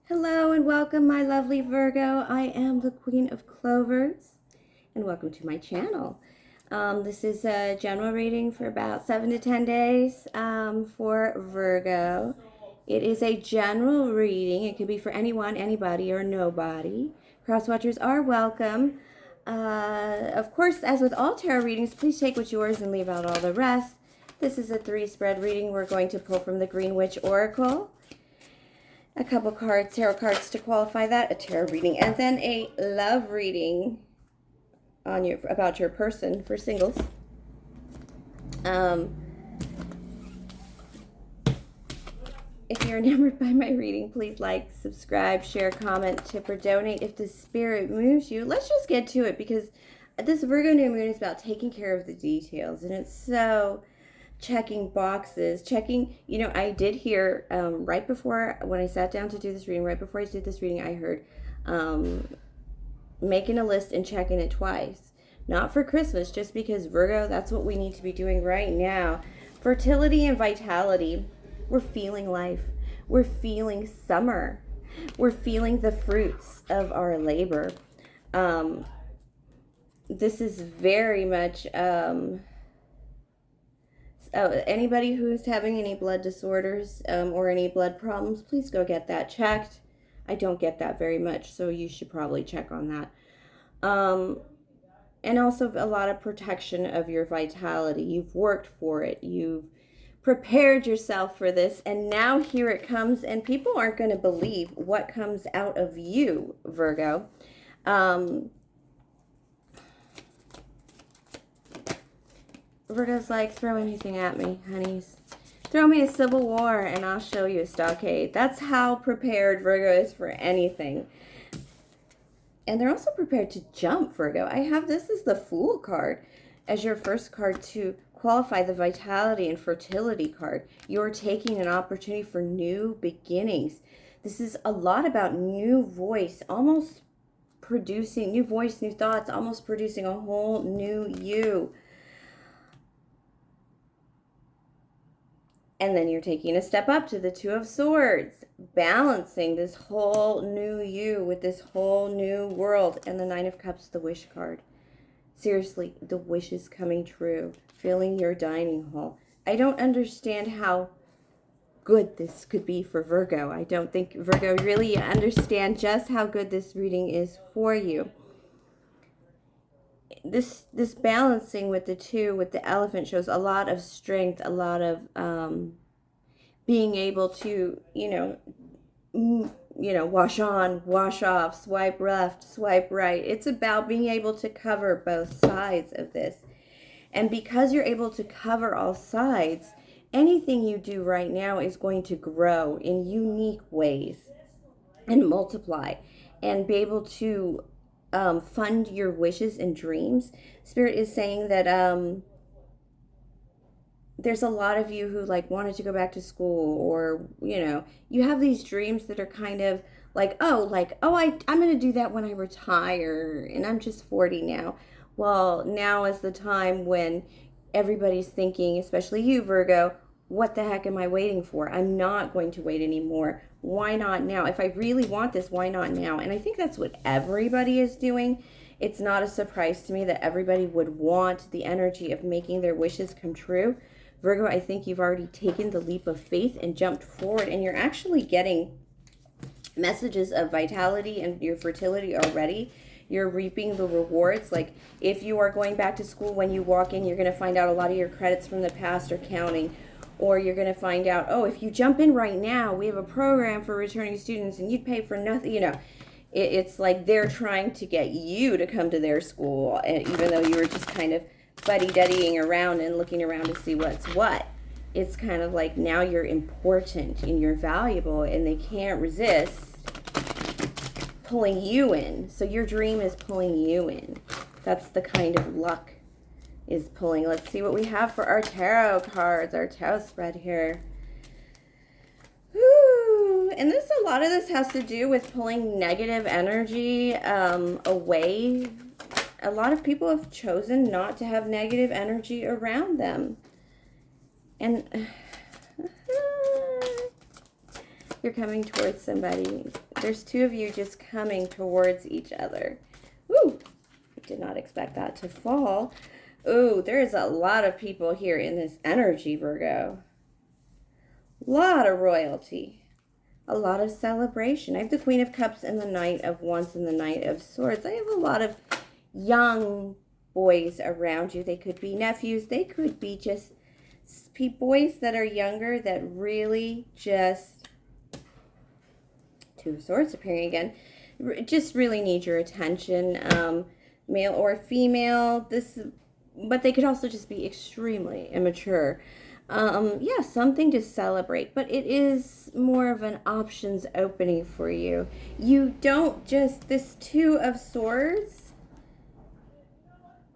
Hello and welcome, my lovely Virgo. I am the Queen of Clovers, and welcome to my channel. This is a general reading for about 7 to 10 days for Virgo. It is a general reading. It could be for anyone, anybody, or nobody. Cross-watchers are welcome. Of course, as with all tarot readings, please take what's yours and leave out all the rest. This is a 3-spread reading. We're going to pull from the Green Witch Oracle. A couple cards, tarot cards to qualify that, a tarot reading, and then a love reading on about your person for singles. If you're enamored by my reading, please like, subscribe, share, comment, tip, or donate if the spirit moves you. Let's just get to it, because this Virgo new moon is about taking care of the details, and it's so checking boxes, I did hear right before, when I sat down to do this reading, right before I did this reading, I heard making a list and checking it twice. Not for Christmas, just because Virgo, that's what we need to be doing right now. Fertility and vitality. We're feeling life. We're feeling summer. We're feeling the fruits of our labor. This is very much anybody who's having any blood disorders or any blood problems, please go get that checked. I don't get that very much, so you should probably check on that. And also a lot of protection of your vitality. You've worked for it. You've prepared yourself for this, and now here it comes, and people aren't going to believe what comes out of you, Virgo. Virgo's like, throw anything at me, honeys. Throw me a civil war and I'll show you a stockade. That's how prepared Virgo is for anything. And they're also prepared to jump, Virgo. This is the Fool card as your first card to qualify the vitality and fertility card. You're taking an opportunity for new beginnings. This is a lot about new voice, almost producing new voice, new thoughts, almost producing a whole new you. And then you're taking a step up to the Two of Swords, balancing this whole new you with this whole new world. And the Nine of Cups, the Wish card. Seriously, the wish is coming true. Filling your dining hall. I don't understand how good this could be for Virgo. I don't think Virgo really understand just how good this reading is for you. This balancing with the two, with the elephant, shows a lot of strength, a lot of being able to, wash on, wash off, swipe left, swipe right. It's about being able to cover both sides of this. And because you're able to cover all sides, anything you do right now is going to grow in unique ways and multiply and be able to fund your wishes and dreams. Spirit is saying that there's a lot of you who wanted to go back to school, or you have these dreams that are kind of I'm going to do that when I retire, and I'm just 40 now. Well, now is the time when everybody's thinking, especially you, Virgo, what the heck am I waiting for? I'm not going to wait anymore. Why not now? If I really want this, why not now? And I think that's what everybody is doing. It's not a surprise to me that everybody would want the energy of making their wishes come true. Virgo, I think you've already taken the leap of faith and jumped forward, and you're actually getting messages of vitality and your fertility already. You're reaping the rewards. Like, if you are going back to school, when you walk in, you're going to find out a lot of your credits from the past are counting. Or you're going to find out, oh, if you jump in right now, we have a program for returning students and you'd pay for nothing. It's like they're trying to get you to come to their school, even though you were just kind of buddy-duddying around and looking around to see what's what. It's kind of like now you're important and you're valuable, and they can't resist pulling you in. So your dream is pulling you in. That's the kind of luck is pulling. Let's see what we have for our tarot cards, our tarot spread here. Woo. And a lot of this has to do with pulling negative energy away. A lot of people have chosen not to have negative energy around them. And You're coming towards somebody. There's two of you just coming towards each other. Woo! I did not expect that to fall. Ooh, there's a lot of people here in this energy, Virgo. A lot of royalty. A lot of celebration. I have the Queen of Cups and the Knight of Wands and the Knight of Swords. I have a lot of young boys around you. They could be nephews. They could be just boys that are younger that really just, Two of Swords appearing again, just really need your attention, male or female. But they could also just be extremely immature. Yeah, something to celebrate, but it is more of an options opening for you. You don't just, this Two of Swords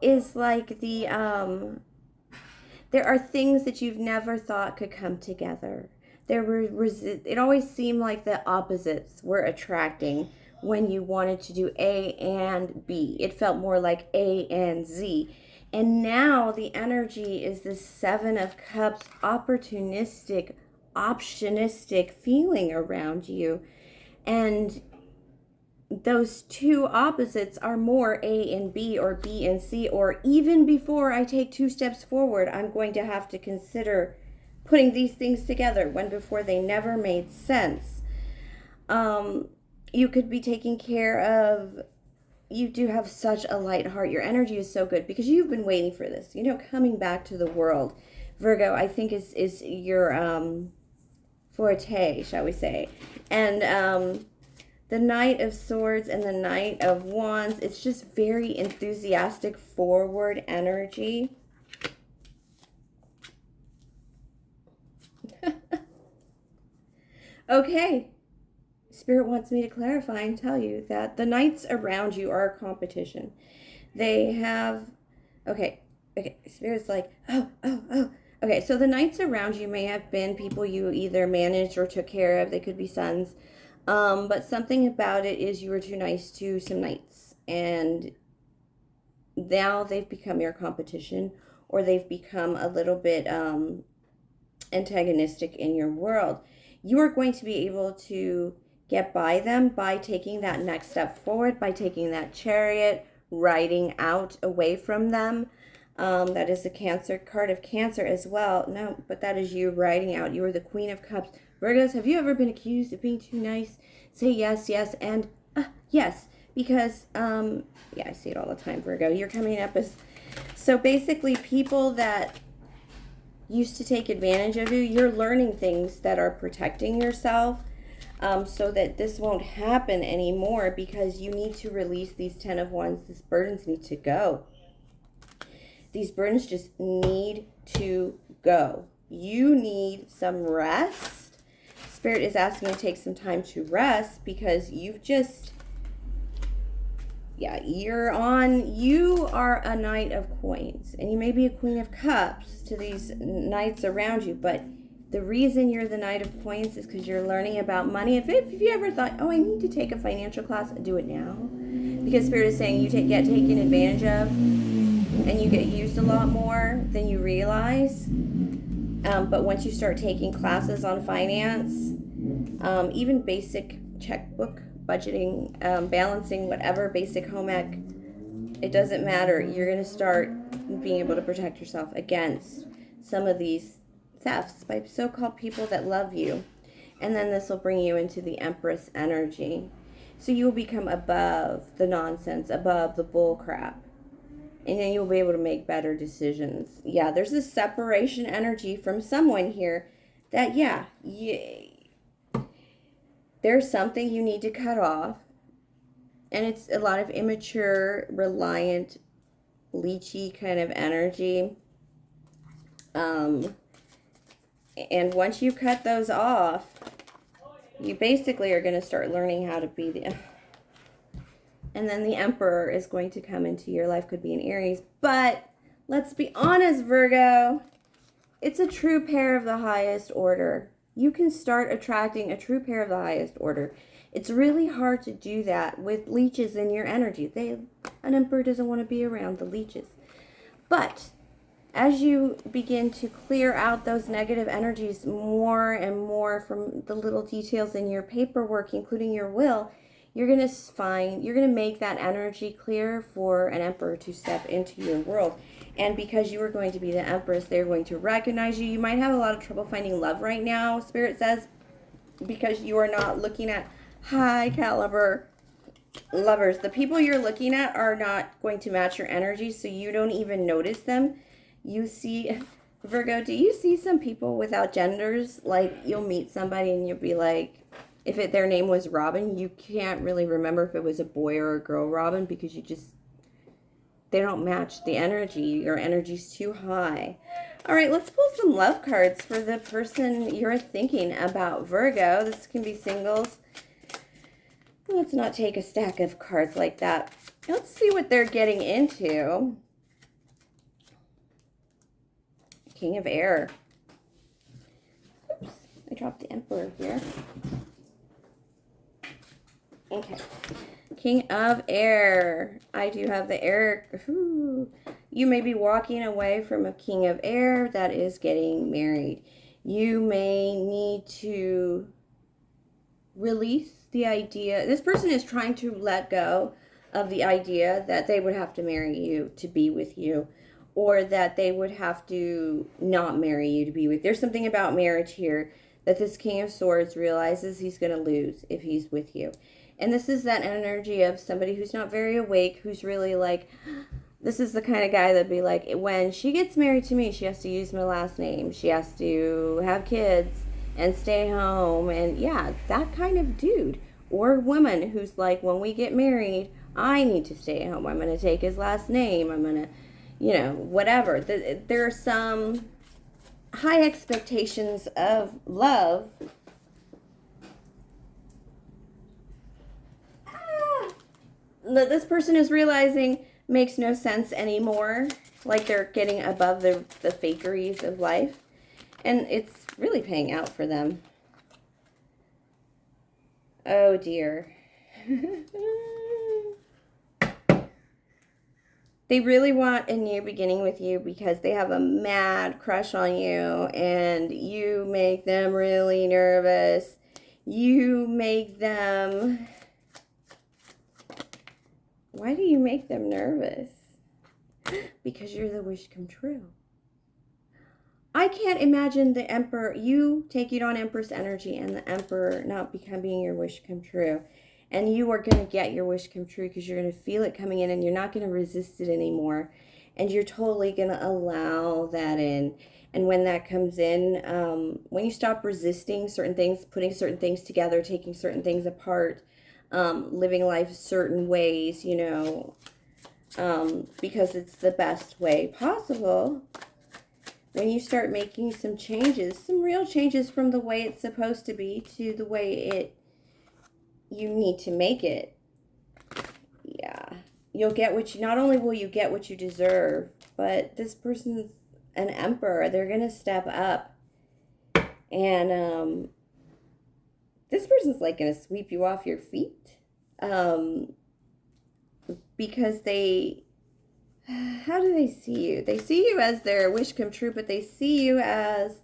is like the, there are things that you've never thought could come together. It always seemed like the opposites were attracting when you wanted to do A and B. It felt more like A and Z. And now the energy is this Seven of Cups, opportunistic, optionistic feeling around you. And those two opposites are more A and B or B and C, or even before I take 2 steps forward, I'm going to have to consider putting these things together when before they never made sense. You could be taking care of, you do have such a light heart. Your energy is so good because you've been waiting for this. You know, coming back to the world, Virgo, I think is your forte, shall we say. And the Knight of Swords and the Knight of Wands, it's just very enthusiastic, forward energy. Okay. Spirit wants me to clarify and tell you that the knights around you are a competition. They have, okay, Spirit's like, oh. Okay, so the knights around you may have been people you either managed or took care of. They could be sons. But something about it is you were too nice to some knights. And now they've become your competition, or they've become a little bit antagonistic in your world. You are going to be able to get by them by taking that next step forward, by taking that Chariot, riding out away from them. That is the Cancer card of Cancer as well. No, but that is you riding out. You are the Queen of Cups. Virgos, have you ever been accused of being too nice? Say yes, yes, and yes. Because, yeah, I see it all the time, Virgo. You're coming up as, so basically people that used to take advantage of you, you're learning things that are protecting yourself. So that this won't happen anymore, because you need to release these 10 of Wands. These burdens need to go. These burdens just need to go. You need some rest. Spirit is asking you to take some time to rest because you've just, yeah, you are a Knight of Coins, and you may be a Queen of Cups to these knights around you, but the reason you're the Knight of Coins is because you're learning about money. If you ever thought, oh, I need to take a financial class, do it now. Because Spirit is saying you get taken advantage of and you get used a lot more than you realize. But once you start taking classes on finance, even basic checkbook, budgeting, balancing, whatever, basic home ec, it doesn't matter. You're going to start being able to protect yourself against some of these thefts by so-called people that love you. And then this will bring you into the Empress energy. So you will become above the nonsense, above the bull crap. And then you'll be able to make better decisions. Yeah, there's this separation energy from someone here that, yeah, there's something you need to cut off. And it's a lot of immature, reliant, leechy kind of energy. And once you cut those off, you basically are going to start learning how to be the... And then the Emperor is going to come into your life. Could be an Aries. But let's be honest, Virgo. It's a true pair of the highest order. You can start attracting a true pair of the highest order. It's really hard to do that with leeches in your energy. An Emperor doesn't want to be around the leeches. But as you begin to clear out those negative energies more and more from the little details in your paperwork, including your will, you're going to make that energy clear for an emperor to step into your world. And because you are going to be the empress, they're going to recognize you. You might have a lot of trouble finding love right now, Spirit says, because you are not looking at high caliber lovers. The people you're looking at are not going to match your energy, so you don't even notice them. You see, Virgo, do you see some people without genders? Like, you'll meet somebody and you'll be like, if their name was Robin, you can't really remember if it was a boy or a girl Robin, because they don't match the energy. Your energy's too high. All right, let's pull some love cards for the person you're thinking about, Virgo. This can be singles. Let's not take a stack of cards like that. Let's see what they're getting into. King of Air. Oops, I dropped the Emperor here. Okay. King of Air. I do have the Air. Ooh. You may be walking away from a King of Air that is getting married. You may need to release the idea. This person is trying to let go of the idea that they would have to marry you to be with you, or that they would have to not marry you to be with. There's something about marriage here that this King of Swords realizes he's going to lose if he's with you. And this is that energy of somebody who's not very awake, who's really like, this is the kind of guy that'd be like, when she gets married to me, she has to use my last name. She has to have kids and stay home. And yeah, that kind of dude or woman who's like, when we get married, I need to stay home. I'm going to take his last name. I'm going to, you know, whatever. There are some high expectations of love that this person is realizing makes no sense anymore. Like, they're getting above the fakeries of life. And it's really paying out for them. Oh, dear. They really want a new beginning with you because they have a mad crush on you, and you make them really nervous. You make them... Why do you make them nervous? Because you're the wish come true. I can't imagine the Emperor, you taking on Empress energy and the Emperor not becoming your wish come true. And you are going to get your wish come true because you're going to feel it coming in, and you're not going to resist it anymore. And you're totally going to allow that in. And when that comes in, when you stop resisting certain things, putting certain things together, taking certain things apart, living life certain ways, you know, because it's the best way possible. When you start making some changes, some real changes from the way it's supposed to be to the way you need to make it. Yeah. You'll get what you, not only will you get what you deserve, but this person's an emperor. They're going to step up. And this person's like going to sweep you off your feet. Because they, how do they see you? They see you as their wish come true, but they see you as,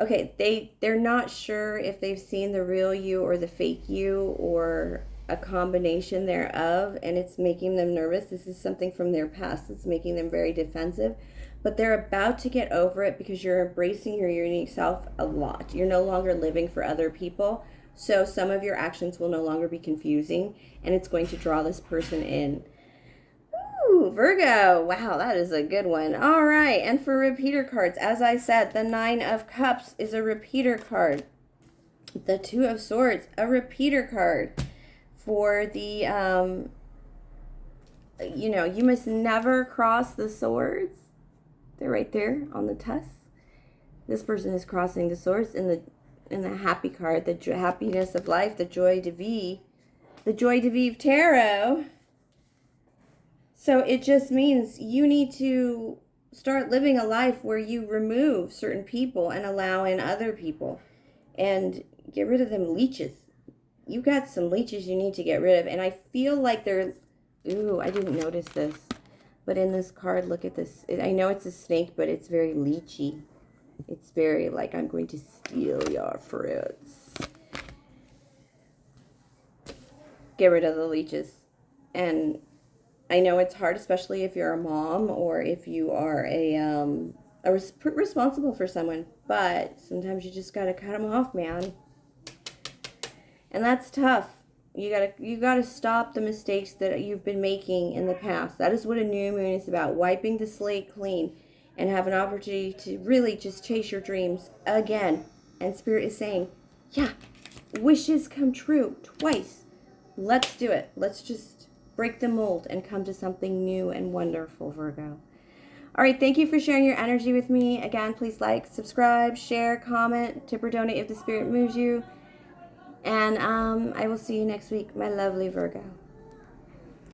okay, they're not sure if they've seen the real you or the fake you or a combination thereof, and it's making them nervous. This is something from their past that's making them very defensive, but they're about to get over it because you're embracing your unique self a lot. You're no longer living for other people, so some of your actions will no longer be confusing, and it's going to draw this person in. Ooh, Virgo. Wow, that is a good one. All right, and for repeater cards, as I said, the 9 of Cups is a repeater card. The 2 of Swords, a repeater card. For the, you know, you must never cross the swords. They're right there on the tusk. This person is crossing the swords in the happy card, the happiness of life, the joie de vivre, the joie de vivre tarot. So it just means you need to start living a life where you remove certain people and allow in other people, and get rid of them leeches. You got some leeches you need to get rid of, and I feel like they're, ooh, I didn't notice this. But in this card, look at this. I know it's a snake, but it's very leechy. It's very like, I'm going to steal your fruits. Get rid of the leeches. And I know it's hard, especially if you're a mom or if you are responsible for someone. But sometimes you just gotta cut them off, man. And that's tough. You gotta stop the mistakes that you've been making in the past. That is what a new moon is about, wiping the slate clean and have an opportunity to really just chase your dreams again. And Spirit is saying, yeah, wishes come true twice. Let's do it. Let's just break the mold and come to something new and wonderful, Virgo. All right, thank you for sharing your energy with me. Again, please like, subscribe, share, comment, tip or donate if the Spirit moves you. And I will see you next week, my lovely Virgo.